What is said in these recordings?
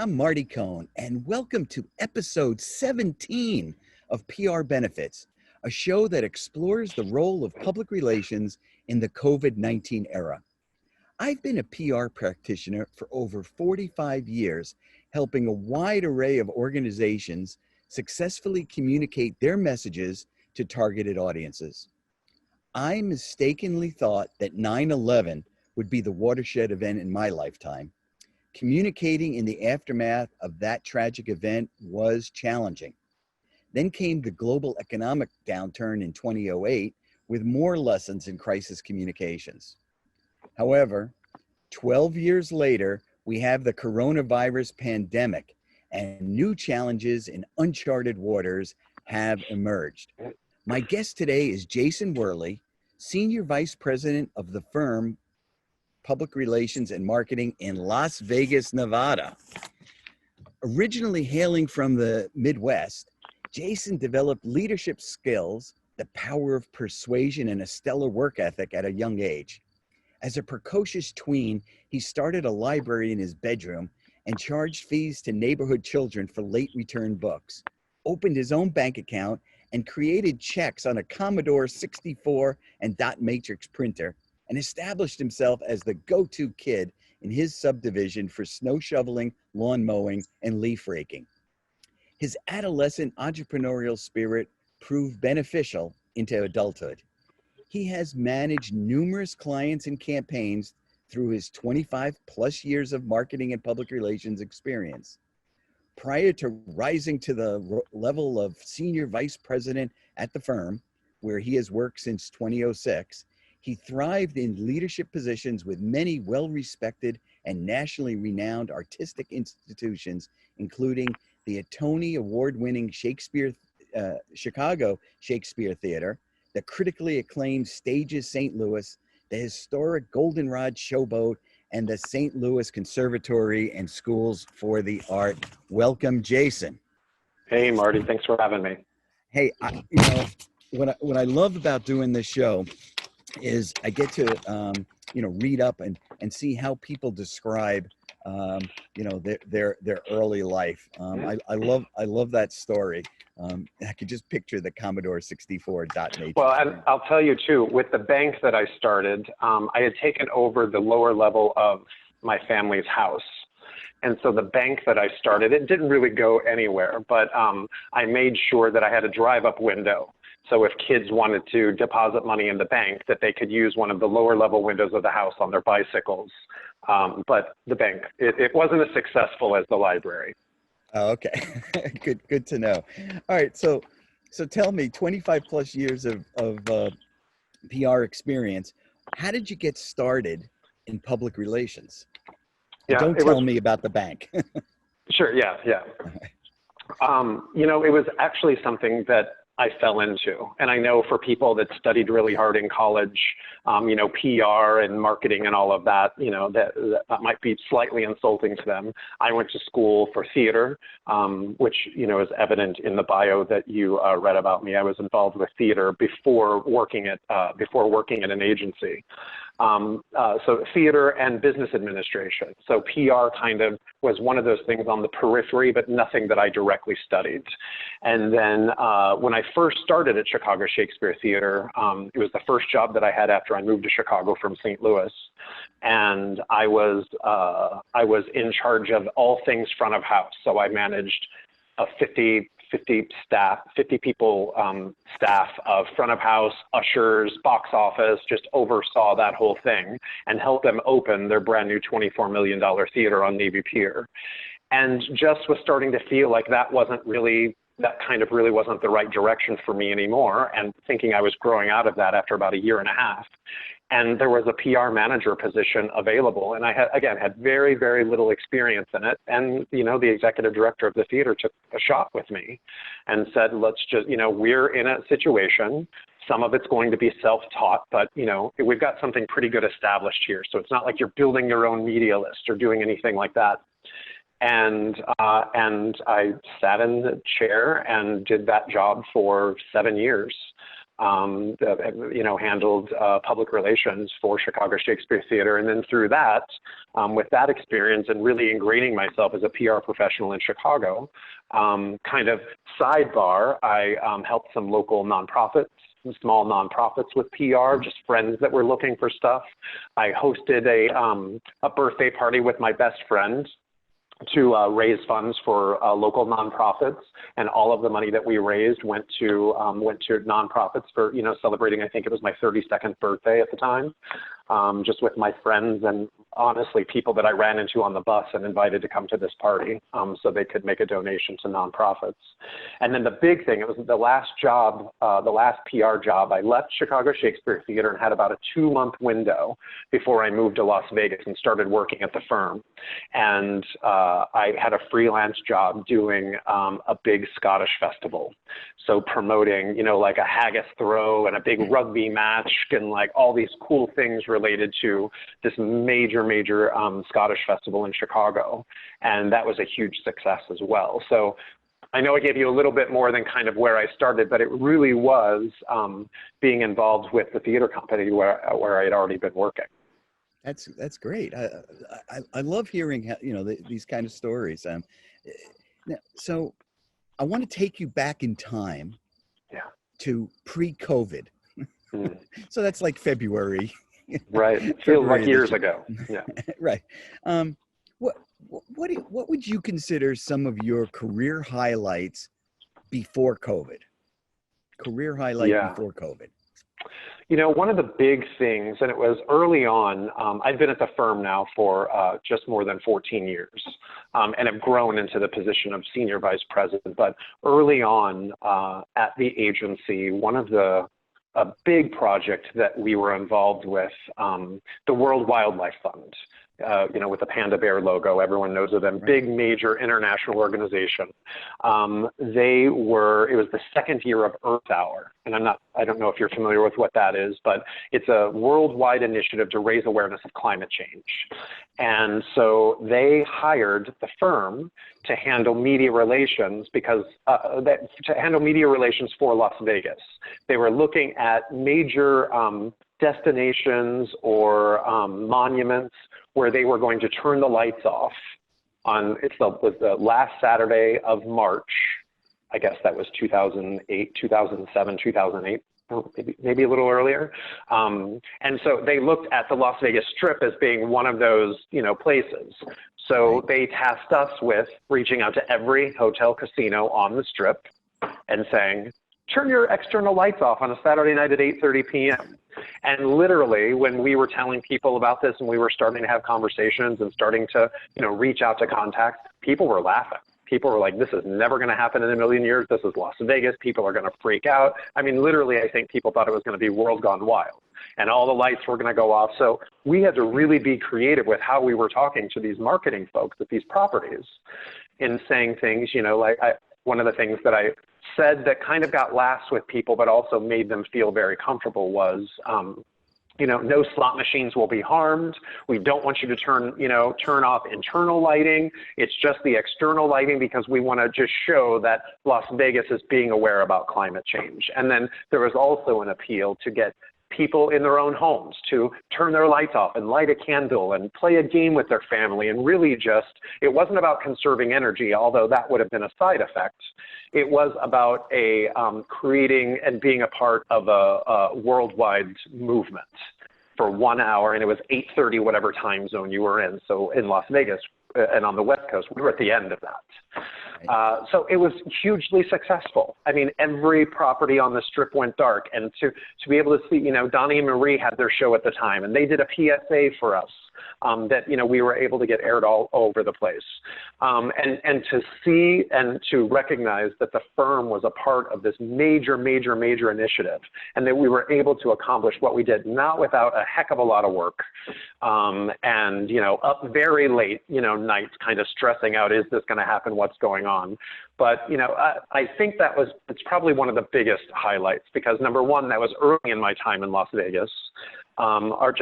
I'm Marty Cohn, and welcome to episode 17 of PR Benefits, a show that explores the role of public relations in the COVID-19 era. I've been a PR practitioner for over 45 years, helping a wide array of organizations successfully communicate their messages to targeted audiences. I mistakenly thought that 9/11 would be the watershed event in my lifetime. Communicating in the aftermath of that tragic event was challenging. Then came the global economic downturn in 2008 with more lessons in crisis communications. However, 12 years later, we have the coronavirus pandemic, and new challenges in uncharted waters have emerged. My guest today is Jasen Woehle, Senior Vice President of the firm Public Relations and Marketing in Las Vegas, Nevada. Originally hailing from the Midwest, Jasen developed leadership skills, the power of persuasion, and a stellar work ethic at a young age. As a precocious tween, he started a library in his bedroom and charged fees to neighborhood children for late return books, opened his own bank account, and created checks on a Commodore 64 and dot matrix printer, and established himself as the go-to kid in his subdivision for snow shoveling, lawn mowing, and leaf raking. His adolescent entrepreneurial spirit proved beneficial into adulthood. He has managed numerous clients and campaigns through his 25 plus years of marketing and public relations experience. Prior to rising to the level of senior vice president at the firm, where he has worked since 2006, he thrived in leadership positions with many well-respected and nationally renowned artistic institutions, including the Tony Award-winning Chicago Shakespeare Theater, the critically acclaimed Stages St. Louis, the historic Goldenrod Showboat, and the St. Louis Conservatory and Schools for the Art. Welcome, Jasen. Hey, Marty. Thanks for having me. Hey, what I love about doing this show is I get to read up and see how people describe their early life. I love that story. I could just picture the Commodore 64 dot matrix. Well, and I'll tell you too, with the bank that I started, I had taken over the lower level of my family's house. And so the bank that I started, it didn't really go anywhere, but I made sure that I had a drive-up window. So if kids wanted to deposit money in the bank, that they could use one of the lower level windows of the house on their bicycles. But the bank, it wasn't as successful as the library. Oh, okay. Good to know. All right. So tell me, 25 plus years of PR experience, how did you get started in public relations? Yeah, Don't tell me about the bank. Sure. Yeah. It was actually something that I fell into. And I know for people that studied really hard in college, PR and marketing and all of that, that might be slightly insulting to them. I went to school for theater, which, is evident in the bio that you read about me. I was involved with theater before working at an agency. So theater and business administration. So PR kind of was one of those things on the periphery, but nothing that I directly studied. And then when I first started at Chicago Shakespeare Theater, it was the first job that I had after I moved to Chicago from St. Louis. And I was in charge of all things front of house. So I managed a 50 people staff of front of house, ushers, box office, just oversaw that whole thing and helped them open their brand new $24 million theater on Navy Pier. And just was starting to feel like that kind of really wasn't the right direction for me anymore, and thinking I was growing out of that after about a year and a half. And there was a PR manager position available. And I had very, very little experience in it. And, the executive director of the theater took a shot with me and said, let's just, we're in a situation. Some of it's going to be self-taught, but, we've got something pretty good established here. So it's not like you're building your own media list or doing anything like that. And I sat in the chair and did that job for 7 years. handled public relations for Chicago Shakespeare Theater. And then through that, with that experience and really ingraining myself as a PR professional in Chicago, kind of sidebar, I helped some local nonprofits, some small nonprofits with PR, just friends that were looking for stuff. I hosted a birthday party with my best friend to raise funds for local nonprofits, and all of the money that we raised went to nonprofits for celebrating. I think it was my 32nd birthday at the time, just with my friends and honestly people that I ran into on the bus and invited to come to this party, so they could make a donation to nonprofits. And then the big thing, it was the last job, the last PR job. I left Chicago Shakespeare Theater and had about a 2-month window before I moved to Las Vegas and started working at the firm. And I had a freelance job doing a big Scottish festival. So promoting, like a haggis throw and a big rugby match and like all these cool things related to this major Scottish festival in Chicago. And that was a huge success as well. So I know I gave you a little bit more than kind of where I started, but it really was being involved with the theater company where I had already been working. That's great. I love hearing these kind of stories. So I want to take you back in time, to pre-COVID. So that's like February. Right. It feels like years ago. Yeah. Right. What would you consider some of your career highlights before COVID? Career highlight before COVID. One of the big things, and it was early on, I've been at the firm now for just more than 14 years, and have grown into the position of senior vice president. But early on at the agency, a big project that we were involved with, the World Wildlife Fund, with the panda bear logo, everyone knows of them, big, major international organization. It was the second year of Earth Hour, and I don't know if you're familiar with what that is, but it's a worldwide initiative to raise awareness of climate change. And so they hired the firm to handle media relations to handle media relations for Las Vegas. They were looking at major destinations or monuments where they were going to turn the lights off was the last Saturday of March. I guess that was 2008, 2007, 2008, maybe a little earlier. And so they looked at the Las Vegas Strip as being one of those, places. So they tasked us with reaching out to every hotel casino on the Strip and saying, turn your external lights off on a Saturday night at 8:30 p.m. And literally, when we were telling people about this and we were starting to have conversations and starting to, reach out to contacts, people were laughing. People were like, this is never going to happen in a million years. This is Las Vegas. People are going to freak out. I mean, literally, I think people thought it was going to be world gone wild and all the lights were going to go off. So we had to really be creative with how we were talking to these marketing folks at these properties and saying things, one of the things that I said that kind of got laughs with people, but also made them feel very comfortable was, no slot machines will be harmed. We don't want you to turn off internal lighting. It's just the external lighting because we want to just show that Las Vegas is being aware about climate change. And then there was also an appeal to get people in their own homes to turn their lights off and light a candle and play a game with their family. And really it wasn't about conserving energy, although that would have been a side effect. It was about creating and being a part of a worldwide movement for 1 hour. And it was 8:30, whatever time zone you were in. So in Las Vegas and on the West Coast, we were at the end of that. So it was hugely successful. I mean, every property on the Strip went dark, and to be able to see, Donnie and Marie had their show at the time, and they did a PSA for us that, we were able to get aired all over the place. And to see and to recognize that the firm was a part of this major initiative, and that we were able to accomplish what we did, not without a heck of a lot of work, and, up very late, nights kind of stressing out, is this going to happen? What's going on? But, I think it's probably one of the biggest highlights because number one, that was early in my time in Las Vegas. Our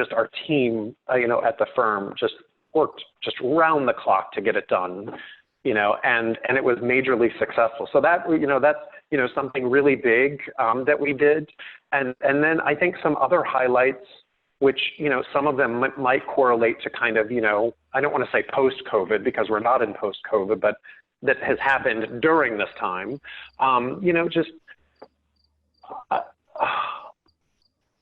team, at the firm just worked just round the clock to get it done, and it was majorly successful. So that, something really big that we did. And then I think some other highlights, which, some of them might correlate to kind of, I don't want to say post-COVID because we're not in post-COVID, but that has happened during this time.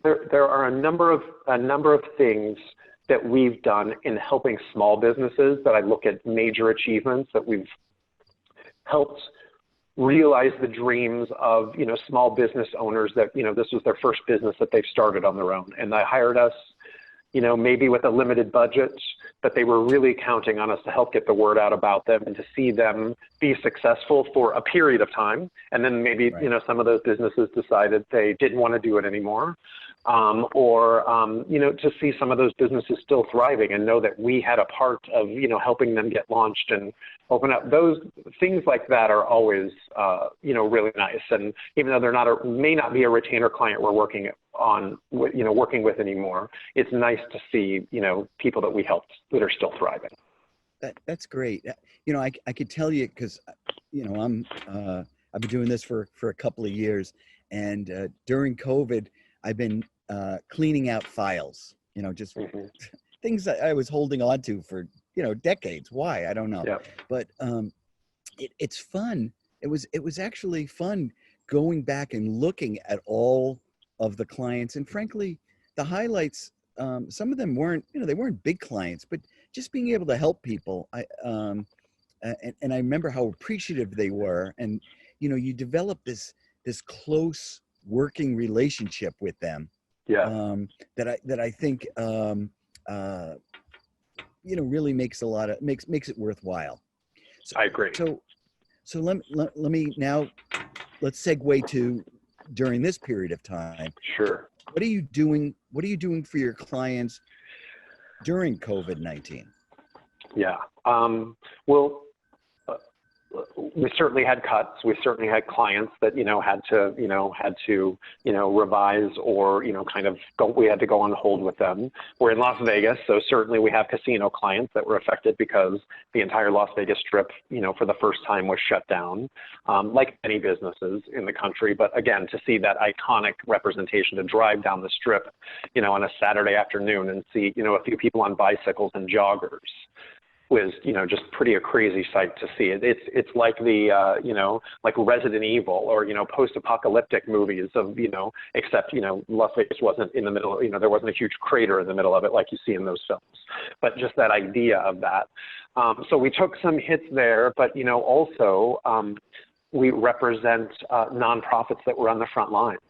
There are a number of things that we've done in helping small businesses that I look at major achievements that we've helped realize the dreams of, small business owners that, this was their first business that they've started on their own. And they hired us, maybe with a limited budget, but they were really counting on us to help get the word out about them and to see them be successful for a period of time. And then maybe, Right. Some of those businesses decided they didn't want to do it anymore. To see some of those businesses still thriving and know that we had a part of, helping them get launched and open up. Those things like that are always, really nice. And even though may not be a retainer client we're working with anymore, it's nice to see, people that we helped that are still thriving. That's great. I could tell you because, I've been doing this for a couple of years, and during COVID, I've been cleaning out files, just things that I was holding on to for, decades. Why? I don't know. Yeah. But it's fun. It was actually fun going back and looking at all of the clients. And frankly, the highlights, some of them weren't, they weren't big clients, but just being able to help people. And I remember how appreciative they were. And, you develop this close working relationship with them. Yeah. That I think, really makes it worthwhile. So, I agree. So let me now, let's segue to during this period of time. Sure. What are you doing for your clients during COVID-19? Yeah. We certainly had cuts. We certainly had clients that, had to revise or, we had to go on hold with them. We're in Las Vegas, so certainly we have casino clients that were affected because the entire Las Vegas Strip, for the first time was shut down, like many businesses in the country. But again, to see that iconic representation, to drive down the Strip, on a Saturday afternoon and see, a few people on bicycles and joggers was, just pretty a crazy sight to see. It's like the, like Resident Evil or, post-apocalyptic movies of, except, Las Vegas wasn't in the middle, there wasn't a huge crater in the middle of it like you see in those films, but just that idea of that. So we took some hits there, but, also we represent nonprofits that were on the front lines.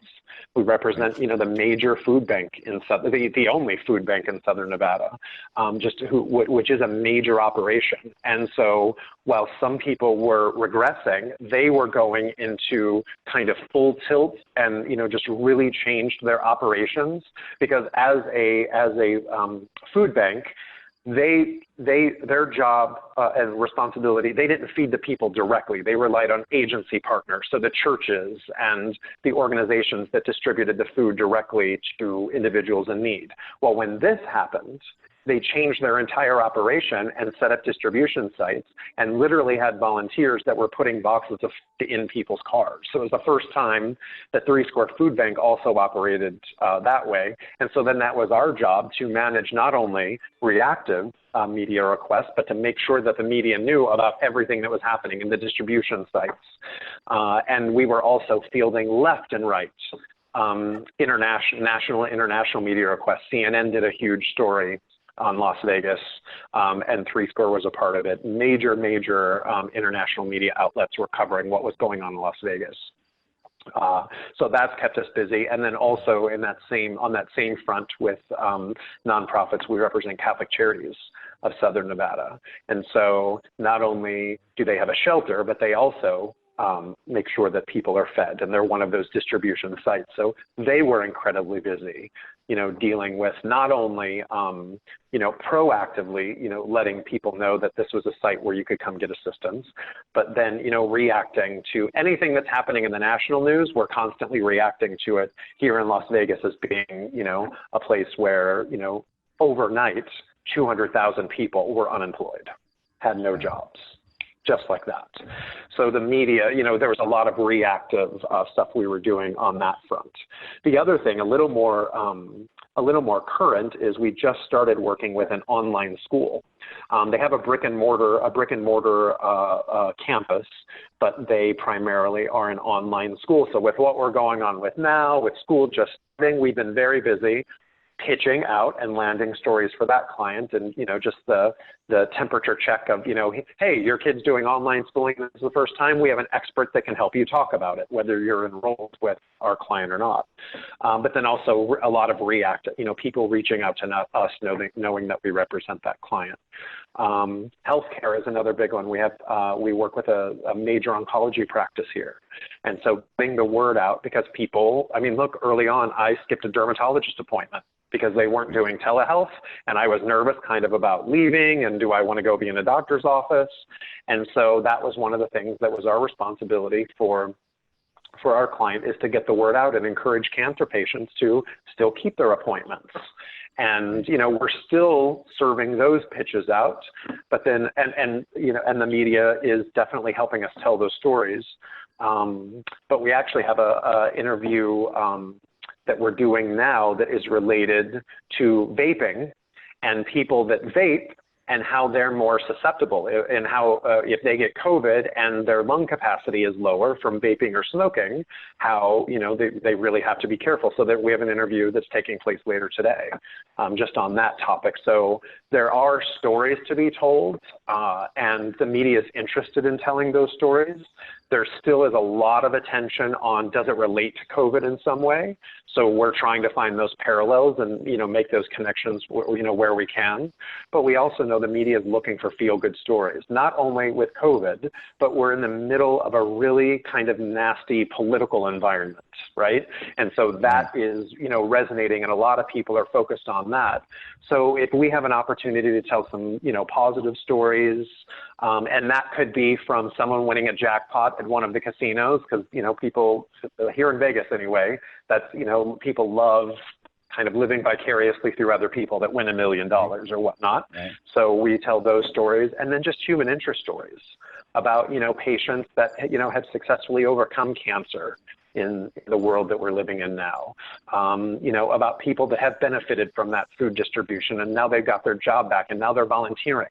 We represent, the major food bank in the only food bank in Southern Nevada, which is a major operation. And so while some people were regressing, they were going into kind of full tilt and, just really changed their operations because as a food bank, their job and responsibility, they didn't feed the people directly. They relied on agency partners, so the churches and the organizations that distributed the food directly to individuals in need. Well, when this happened, they changed their entire operation and set up distribution sites and literally had volunteers that were putting boxes of food in people's cars. So it was the first time that Three Square Food Bank also operated that way. And so then that was our job to manage not only reactive media requests, but to make sure that the media knew about everything that was happening in the distribution sites. And we were also fielding left and right national and international media requests. CNN did a huge story on Las Vegas, and Three Square was a part of it. Major international media outlets were covering what was going on in Las Vegas. So that's kept us busy. And then also on that same front with nonprofits, we represent Catholic Charities of Southern Nevada. And so not only do they have a shelter, but they also make sure that people are fed, and they're one of those distribution sites. So they were incredibly busy, dealing with not only, proactively, letting people know that this was a site where you could come get assistance, but then, reacting to anything that's happening in the national news. We're constantly reacting to it here in Las Vegas as being, a place where, overnight, 200,000 people were unemployed, had no jobs. just like that. So the media, there was a lot of reactive stuff we were doing on that front. The other thing, a little more current, is we just started working with an online school. They have a brick and mortar campus, but they primarily are an online school. So with what we're going on with now, with school just starting, we've been very busy pitching out and landing stories for that client, and just the temperature check of hey, your kid's doing online schooling, this is the first time, we have an expert that can help you talk about it, whether you're enrolled with our client or not. But then also a lot of reactive, people reaching out to us knowing that we represent that client. Healthcare is another big one. We work with a major oncology practice here, and so getting the word out, because people, look, early on I skipped a dermatologist appointment because they weren't doing telehealth, and I was nervous kind of about leaving, and do I want to go be in a doctor's office? And so that was one of the things that was our responsibility for our client, is to get the word out and encourage cancer patients to still keep their appointments. And we're still serving those pitches out, but then and the media is definitely helping us tell those stories. But we actually have a interview that we're doing now that is related to vaping and people that vape, and how they're more susceptible, and how if they get COVID and their lung capacity is lower from vaping or smoking, how they really have to be careful. So that we have an interview that's taking place later today, just on that topic. So there are stories to be told, and the media is interested in telling those stories. There still is a lot of attention on, does it relate to COVID in some way? So we're trying to find those parallels and make those connections where we can. But we also know the media is looking for feel-good stories, not only with COVID, but we're in the middle of a really kind of nasty political environment, right? And so that is resonating, and a lot of people are focused on that. So if we have an opportunity to tell some positive stories, and that could be from someone winning a jackpot at one of the casinos, because people here in Vegas anyway, that's people love kind of living vicariously through other people that win $1 million or whatnot. Right. So we tell those stories, and then just human interest stories about patients that have successfully overcome cancer in the world that we're living in now. About people that have benefited from that food distribution, and now they've got their job back, and now they're volunteering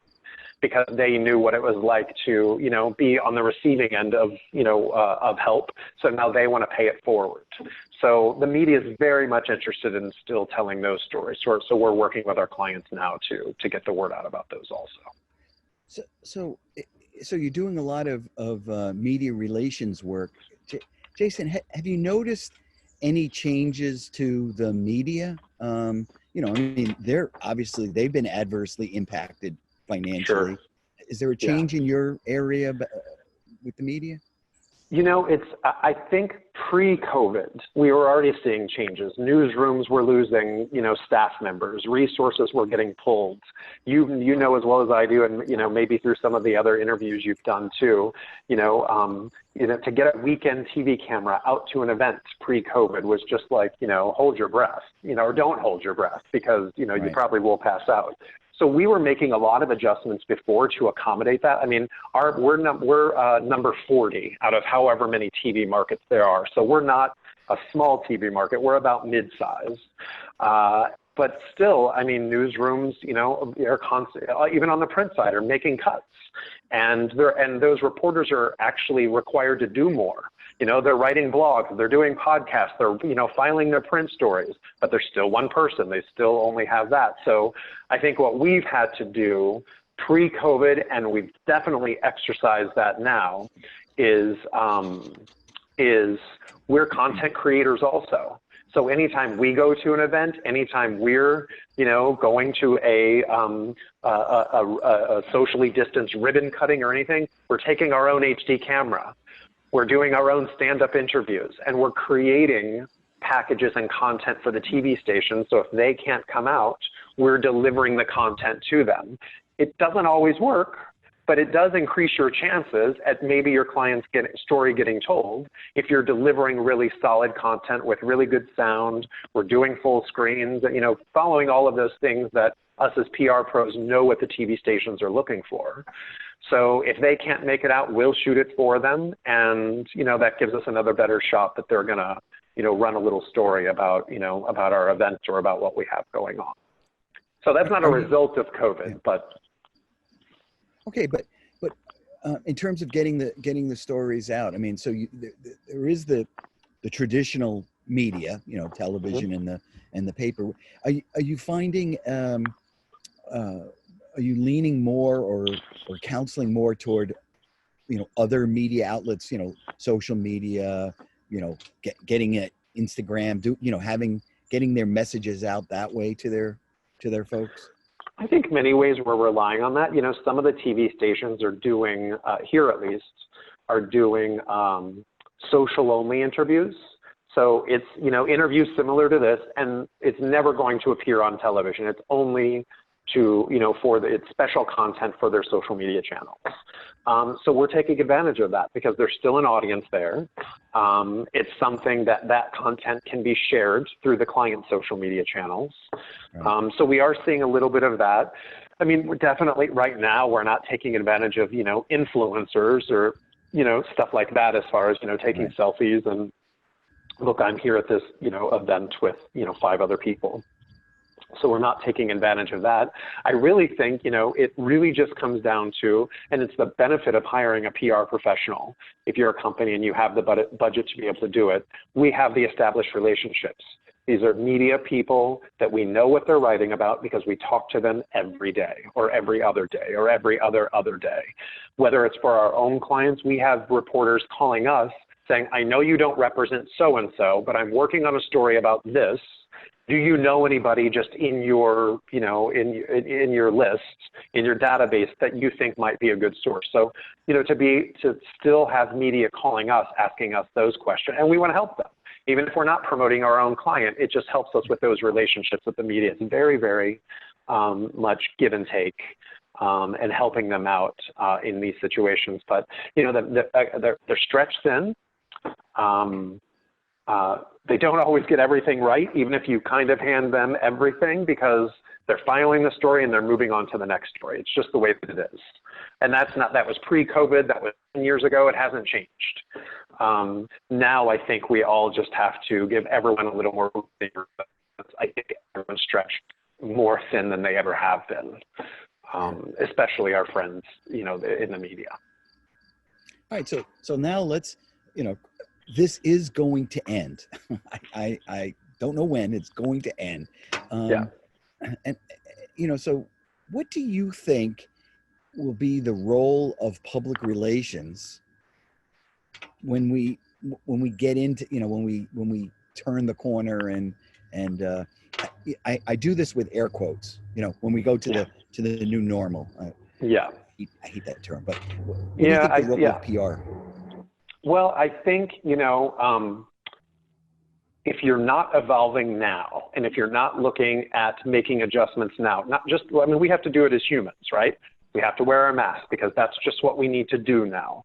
because they knew what it was like to, be on the receiving end of, of help. So now they want to pay it forward. So the media is very much interested in still telling those stories. So we're working with our clients now to get the word out about those also. So you're doing a lot of media relations work. Jasen, have you noticed any changes to the media? They've been adversely impacted financially. Sure. Is there a change in your area with the media? I think pre-COVID, we were already seeing changes. Newsrooms were losing, staff members. Resources were getting pulled. You know as well as I do, and maybe through some of the other interviews you've done too. To get a weekend TV camera out to an event pre-COVID was just like, hold your breath, or don't hold your breath, because you probably will pass out. So we were making a lot of adjustments before to accommodate that. We're number 40 out of however many TV markets there are. So we're not a small TV market. We're about mid-size. But still, newsrooms, are constant, even on the print side, are making cuts. And those reporters are actually required to do more. They're writing blogs, they're doing podcasts, they're, filing their print stories, but they're still one person. They still only have that. So I think what we've had to do pre-COVID, and we've definitely exercised that now, is we're content creators also. So anytime we go to an event, anytime we're, going to a socially distanced ribbon cutting or anything, we're taking our own HD camera. We're doing our own stand-up interviews, and we're creating packages and content for the TV station. So if they can't come out, we're delivering the content to them. It doesn't always work, but it does increase your chances at maybe your client's story getting told if you're delivering really solid content with really good sound, we're doing full screens, following all of those things that us as PR pros know what the TV stations are looking for. So if they can't make it out, we'll shoot it for them, and that gives us another better shot that they're going to run a little story about our event or about what we have going on. So that's not a result of COVID, but okay, but in terms of getting the stories out, I mean, so there is the traditional media, television and the paper. Are you finding are you leaning more or counseling more toward other media outlets, social media, getting it Instagram, getting their messages out that way to their folks? I think many ways we're relying on that. Some of the TV stations are doing, here at least, are doing social only interviews. So it's, interviews similar to this, and it's never going to appear on television. It's only to, it's special content for their social media channels. So we're taking advantage of that because there's still an audience there. It's something that content can be shared through the client's social media channels. Right. So we are seeing a little bit of that. I mean, we're definitely right now, we're not taking advantage of, influencers or, stuff like that as far as, taking right. selfies and look, I'm here at this, event with, 5 other people. So we're not taking advantage of that. I really think, it really just comes down to, and it's the benefit of hiring a PR professional. If you're a company and you have the budget to be able to do it, we have the established relationships. These are media people that we know what they're writing about because we talk to them every day or every other day or every other day. Whether it's for our own clients, we have reporters calling us saying, I know you don't represent so-and-so, but I'm working on a story about this. Do you know anybody just in your, in your list, in your database that you think might be a good source? So, to still have media calling us, asking us those questions, and we want to help them. Even if we're not promoting our own client, it just helps us with those relationships with the media. It's very, very much give and take and helping them out in these situations. But, they're stretched thin. They don't always get everything right, even if you kind of hand them everything, because they're filing the story and they're moving on to the next story. It's just the way that it is. And that was pre-COVID, that was 10 years ago, it hasn't changed. Now I think we all just have to give everyone a little more. I think everyone's stretched more thin than they ever have been, especially our friends, in the media. All right, so now let's, this is going to end. I don't know when it's going to end. And, so what do you think will be the role of public relations when we get into, when we turn the corner and I do this with air quotes, when we go to the new normal. I hate that term, but what do you think the role of PR? Well, I think, if you're not evolving now, and if you're not looking at making adjustments now, we have to do it as humans, right? We have to wear our mask because that's just what we need to do now.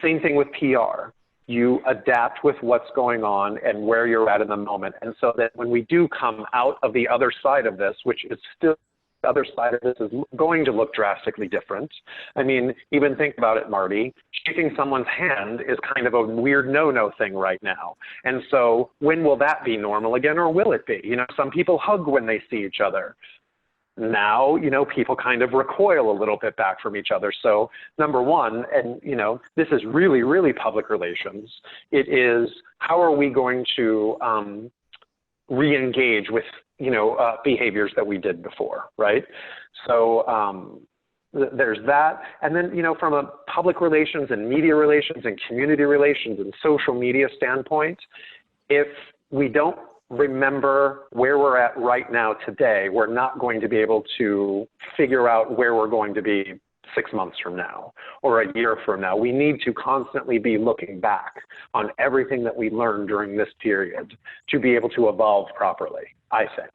Same thing with PR. You adapt with what's going on and where you're at in the moment. And so that when we do come out of the other side of this, which is still the other side of this is going to look drastically different. I mean, even think about it, Marty. Shaking someone's hand is kind of a weird no-no thing right now. And so when will that be normal again, or will it be? Some people hug when they see each other. Now, people kind of recoil a little bit back from each other. So number one, and, this is really, really public relations. It is, how are we going to re-engage with behaviors that we did before, right? So there's that. And then, from a public relations and media relations and community relations and social media standpoint, if we don't remember where we're at right now today, we're not going to be able to figure out where we're going to be 6 months from now or a year from now. We need to constantly be looking back on everything that we learned during this period to be able to evolve properly, I think.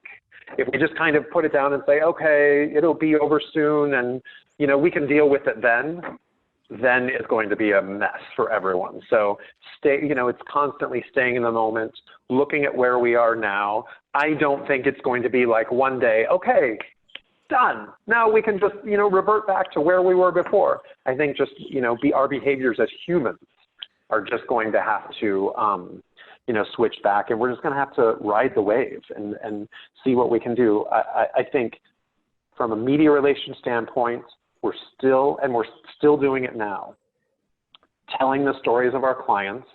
If we just kind of put it down and say, okay, it'll be over soon and we can deal with it then it's going to be a mess for everyone. So it's constantly staying in the moment, looking at where we are now. I don't think it's going to be like one day, okay, done. Now we can just, revert back to where we were before. I think just, our behaviors as humans are just going to have to, switch back, and we're just going to have to ride the wave and see what we can do. I think from a media relations standpoint, we're still doing it now, telling the stories of our clients,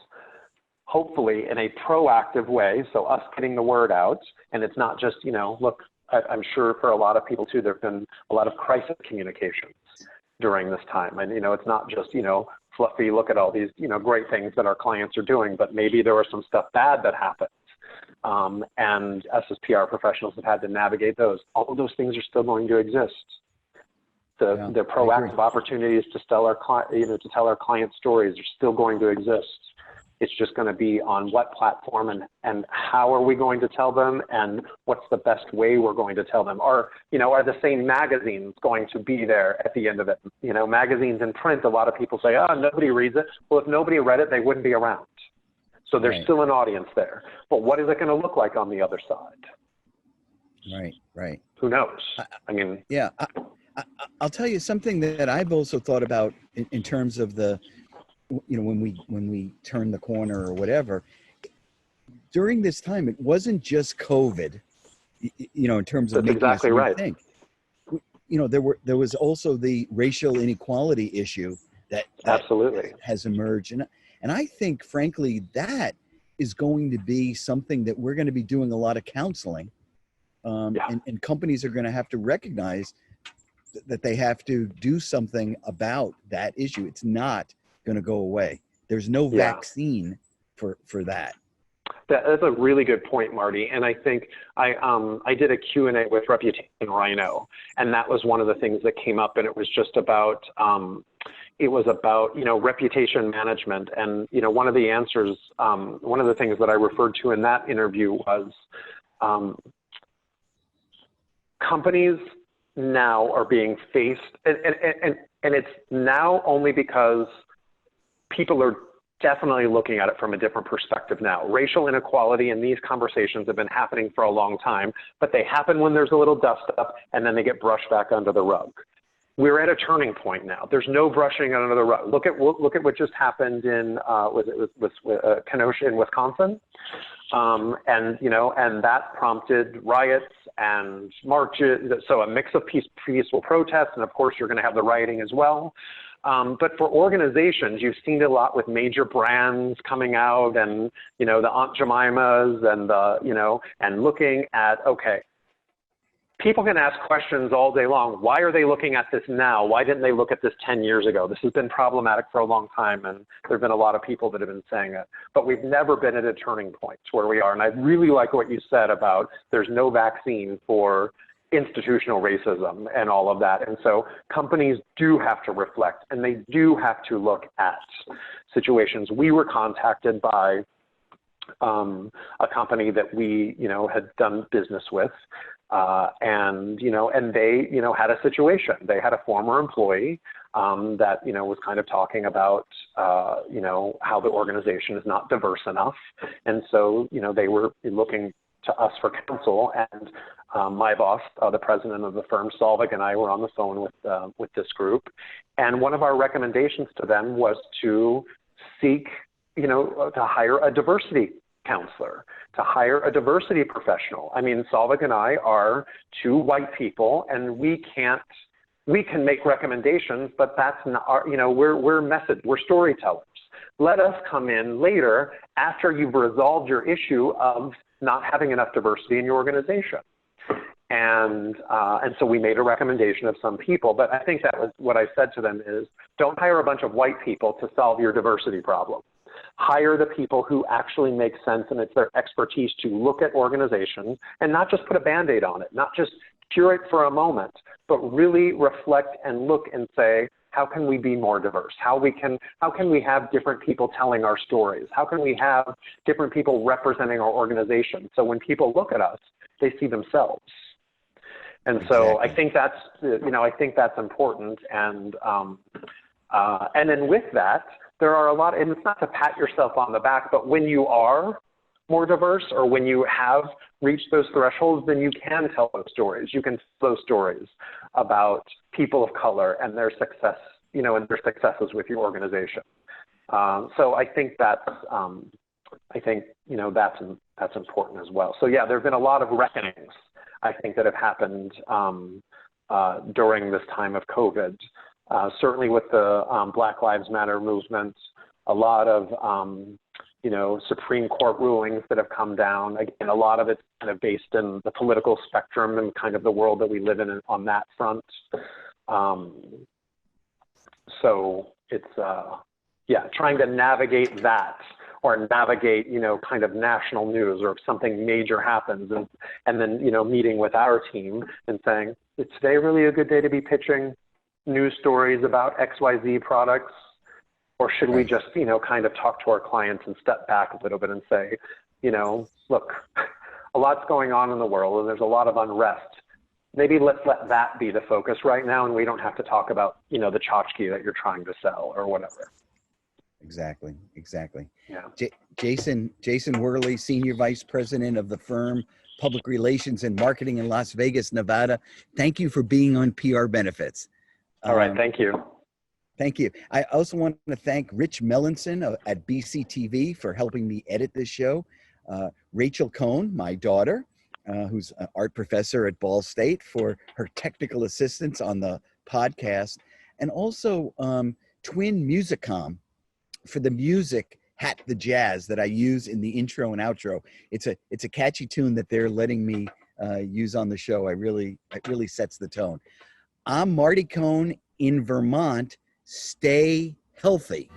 hopefully in a proactive way, so us getting the word out, and it's not just, look, I'm sure for a lot of people too, there have been a lot of crisis communications during this time, and it's not just, fluffy, look at all these, great things that our clients are doing, but maybe there was some stuff bad that happened. And us as PR professionals have had to navigate those. All of those things are still going to exist. The proactive opportunities to tell our client stories are still going to exist. It's just going to be on what platform and how are we going to tell them, and what's the best way we're going to tell them. Are the same magazines going to be there at the end of it? Magazines in print, a lot of people say, nobody reads it. Well, if nobody read it, they wouldn't be around. So there's still an audience there. But what is it going to look like on the other side? Right. Who knows? I'll tell you something that I've also thought about in terms of the, when we turn the corner or whatever. During this time, it wasn't just COVID, in terms of making exactly us rethink. There was also the racial inequality issue that absolutely has emerged, and I think, frankly, that is going to be something that we're going to be doing a lot of counseling, and companies are going to have to recognize that they have to do something about that issue. It's not going to go away. There's no vaccine for that. That's a really good point, Marty. And I think I did a Q&A with Reputation Rhino, and that was one of the things that came up, and it was just about, reputation management. And, one of the answers, one of the things that I referred to in that interview was companies now are being faced, and it's now only because people are definitely looking at it from a different perspective now. Racial inequality and these conversations have been happening for a long time, but they happen when there's a little dust up, and then they get brushed back under the rug. We're at a turning point now. There's no brushing under the rug. Look at what just happened in Kenosha in Wisconsin. And that prompted riots and marches. So a mix of peaceful protests, and of course you're going to have the rioting as well. But for organizations, you've seen it a lot with major brands coming out, and the Aunt Jemimas, and and looking at, okay, people can ask questions all day long. Why are they looking at this now? Why didn't they look at this 10 years ago? This has been problematic for a long time, and there have been a lot of people that have been saying it. But we've never been at a turning point where we are. And I really like what you said about there's no vaccine for institutional racism and all of that. And so companies do have to reflect, and they do have to look at situations. We were contacted by a company that we, had done business with. And they, had a situation. They had a former employee that, was kind of talking about, how the organization is not diverse enough. And so, they were looking to us for counsel. And my boss, the president of the firm, Solvig, and I were on the phone with this group. And one of our recommendations to them was to seek, to hire a diversity counselor, to hire a diversity professional. I mean, Solvig and I are two white people, and we can make recommendations, but that's not our, we're storytellers. Let us come in later after you've resolved your issue of not having enough diversity in your organization. And so we made a recommendation of some people, but I think that was what I said to them is, don't hire a bunch of white people to solve your diversity problem. Hire the people who actually make sense, and it's their expertise to look at organizations and not just put a Band-Aid on it, not just cure it for a moment, but really reflect and look and say, how can we be more diverse? How can we have different people telling our stories? How can we have different people representing our organization? So when people look at us, they see themselves. And so I think that's, I think that's important. And then with that, there are a lot, and it's not to pat yourself on the back, but when you are more diverse or when you have reached those thresholds, then you can tell those stories. You can tell those stories about people of color and their success, and their successes with your organization. So I think that's, that's important as well. So yeah, there have been a lot of reckonings, I think, that have happened during this time of COVID. Certainly with the Black Lives Matter movement, a lot of, Supreme Court rulings that have come down. Again, a lot of it's kind of based in the political spectrum and kind of the world that we live in on that front. So it's, trying to navigate that, or navigate, kind of national news, or if something major happens, and then, meeting with our team and saying, is today really a good day to be pitching news stories about XYZ products? Or should we just, kind of talk to our clients and step back a little bit and say, look, a lot's going on in the world and there's a lot of unrest. Maybe let's let that be the focus right now, and we don't have to talk about, the tchotchke that you're trying to sell or whatever. Exactly. Yeah. Jasen Woehle, Senior Vice President of the firm Public Relations and Marketing in Las Vegas, Nevada. Thank you for being on PR Benefits. All right, thank you. Thank you. I also want to thank Rich Mellinson at BCTV for helping me edit this show. Rachel Cohn, my daughter, who's an art professor at Ball State, for her technical assistance on the podcast. And also Twin Musicom for the music, Hat the Jazz, that I use in the intro and outro. It's a catchy tune that they're letting me use on the show. It really sets the tone. I'm Marty Cohn in Vermont. Stay healthy.